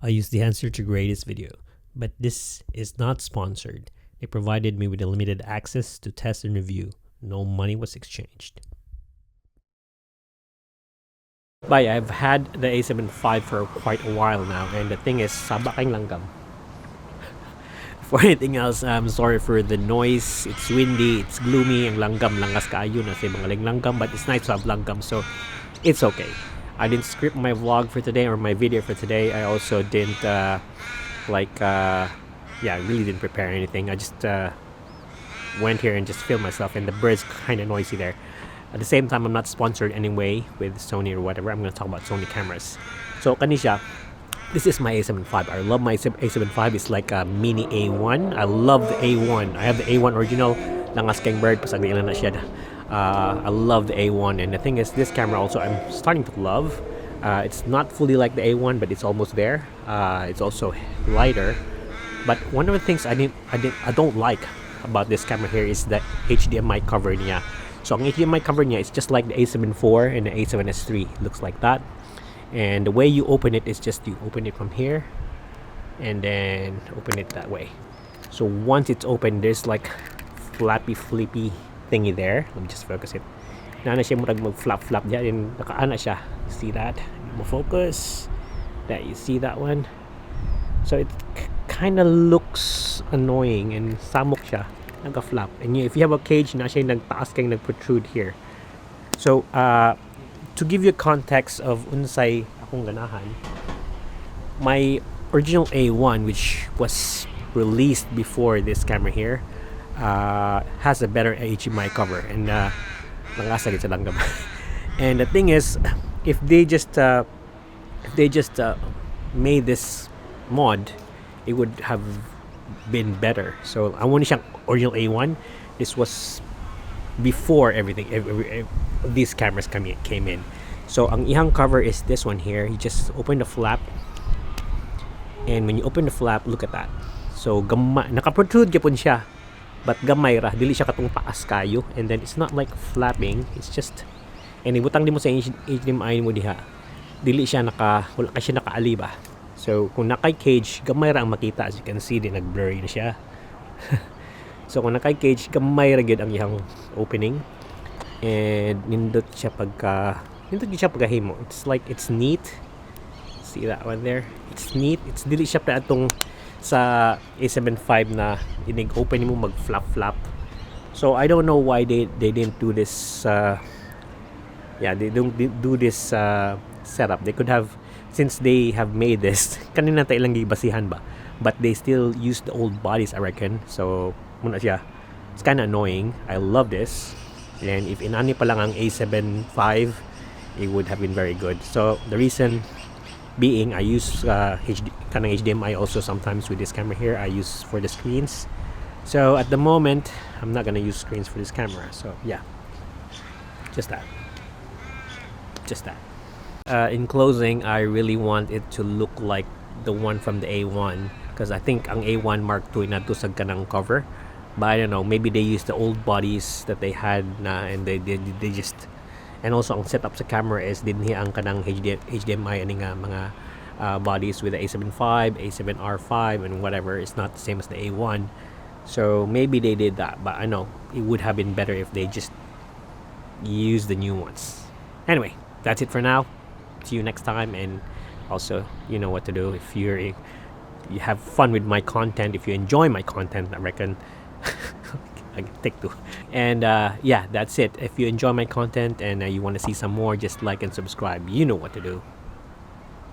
I used the answer to grade this video, but this is not sponsored. They provided me with a limited access to test and review. No money was exchanged. But I've had the a7V for quite a while now, and the thing is, sabaking langgam. For anything else, I'm sorry for the noise. It's windy, it's gloomy, ang langgam langas kaayo na sa mga langgam, but it's nice to have langgam, so it's okay. I didn't script my vlog for today or my video for today. I also didn't really didn't prepare anything. I just went here and just filmed myself, and the bird's kind of noisy there. At the same time, I'm not sponsored anyway with Sony or whatever. I'm going to talk about Sony cameras. So kanisha, this is my a7V. I love my a7V. It's like a mini A1. I love the A1. I have the A1 original. Langas kang bird, pasag ilan na siya. I love the A1, and the thing is, this camera also I'm starting to love. It's not fully like the A1, but it's almost there. It's also lighter. But one of the things I don't like about this camera here is the HDMI cover niya. So ang HDMI cover niya is just like the a7 IV and the a7S III. It looks like that. And the way you open it is just you open it from here and then open it that way. So once it's open, there's like flippy thingy there. Let me just focus it. Nana siya murag mag-flap diyan, and nakaana siya. See that? Focus. That you see that one. So it kind of looks annoying and samok siya. Naka-flap. And if you have a cage, na siya nagtaas kang nag-protrude here. So to give you a context of unsay akong ganahan, my original A1, which was released before this camera here, has a better HDMI cover, and nangasagit sa langgam. And the thing is, if they just made this mod, it would have been better. So I want siyang original A1. This was before everything, these cameras came in. So ang ihang cover is this one here. You just open the flap, and when you open the flap, look at that. So naka-protrude gyapon siya, but gamay ra, dili siya katong taas kayo, and then it's not like flapping. It's just, and ibutang di mo sa HDMI mo diha, dili siya wala ka siya nakaali ba. So kung naka-cage, gamay ra ang makita. As you can see, di nag-blurry na siya. So kung naka-cage, gamay ra gyud ang iyang opening, and nindot siya pagkahimo. It's like, it's neat. See that one there? It's neat. It's dili siya pa atong sa a7V na inig-open mo mag-flap. So I don't know why they didn't do this. They don't do this setup. They could have, since they have made this, kanina tayo lang gibasihan ba, but they still use the old bodies, I reckon. So muna siya, it's kind of annoying. I love this, and if inani pa lang ang a7V, it would have been very good. So the reason being, I use HDMI also sometimes with this camera here. I use for the screens. So at the moment, I'm not gonna use screens for this camera. So yeah, just that. In closing, I really want it to look like the one from the A1, because I think ang A1 Mark II natusag ka ng cover. But I don't know, maybe they used the old bodies that they had na, and they just, and also ang setup sa camera is dinhi ang kanang HDMI ani nga mga bodies with the a7V, a7R5, and whatever. It's not the same as the A1. So maybe they did that, but I know it would have been better if they just used the new ones. Anyway, that's it for now. See you next time, and also, you know what to do. If you have fun with my content, if you enjoy my content, I reckon I can take two. And that's it. If you enjoy my content and you want to see some more, just like and subscribe. You know what to do.